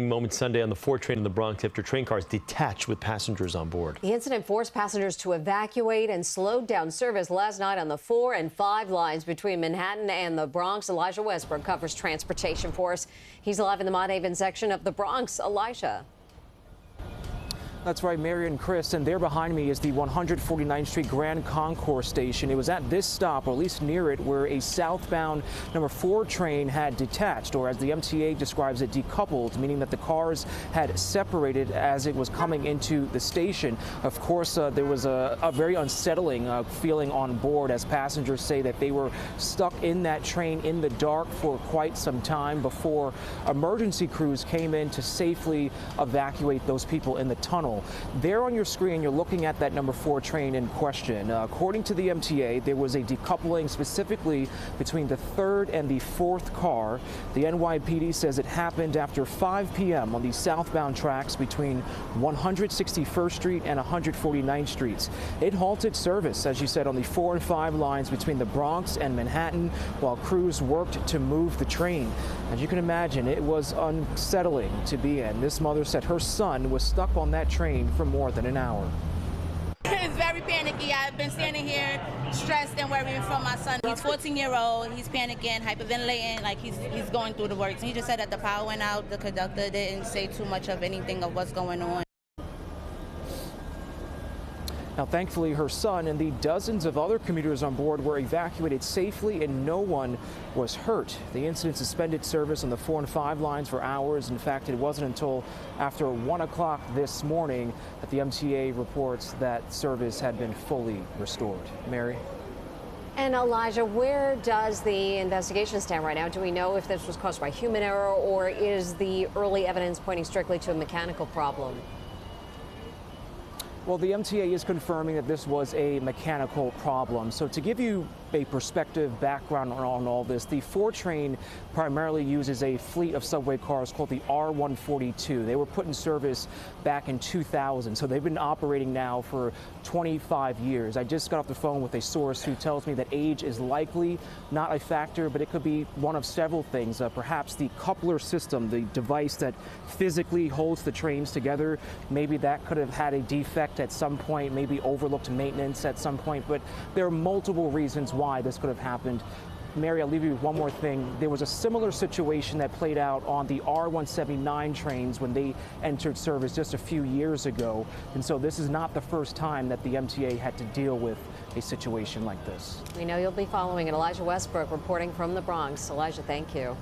Moments Sunday on the 4 train in the Bronx after train cars detached with passengers on board. The incident forced passengers to evacuate and slowed down service last night on the 4 and 5 lines between Manhattan and the Bronx. Elijah Westbrook covers transportation for us. He's live in the Mott Haven section of the Bronx. Elijah. That's right, Mary and Chris, and there behind me is the 149th Street Grand Concourse station. It was at this stop, or at least near it, where a southbound number 4 train had detached, or as the MTA describes it, decoupled, meaning that the cars had separated as it was coming into the station. Of course, there was a very unsettling feeling on board as passengers say that they were stuck in that train in the dark for quite some time before emergency crews came in to safely evacuate those people in the tunnel. There on your screen, you're looking at that number 4 train in question. According to the MTA, there was a decoupling specifically between the 3rd and the 4th car. The NYPD says it happened after 5 p.m. on the southbound tracks between 161st Street and 149th Streets. It halted service, as you said, on the 4 and 5 lines between the Bronx and Manhattan while crews worked to move the train. As you can imagine, it was unsettling to be in. This mother said her son was stuck on that train for more than an hour. It's very panicky. I've been standing here stressed and worrying for my son. He's 14-year-old. He's panicking, hyperventilating, like he's going through the works. He just said that the power went out. The conductor didn't say too much of anything of what's going on. Now, thankfully, her son and the dozens of other commuters on board were evacuated safely and no one was hurt. The incident suspended service on the 4 and 5 lines for hours. In fact, it wasn't until after 1 o'clock this morning that the MTA reports that service had been fully restored. Mary? And Elijah, where does the investigation stand right now? Do we know if this was caused by human error, or is the early evidence pointing strictly to a mechanical problem? Well, the MTA is confirming that this was a mechanical problem. So to give you a perspective background on all this, the 4 train primarily uses a fleet of subway cars called the R142. They were put in service back in 2000, so they've been operating now for 25 years. I just got off the phone with a source who tells me that age is likely not a factor, but it could be one of several things. Perhaps the coupler system, the device that physically holds the trains together, maybe that could have had a defect at some point, maybe overlooked maintenance at some point, but there are multiple reasons why this could have happened. Mary, I'll leave you with one more thing. There was a similar situation that played out on the R179 trains when they entered service just a few years ago. And so this is not the first time that the MTA had to deal with a situation like this. We know you'll be following it. Elijah Westbrook reporting from the Bronx. Elijah, thank you.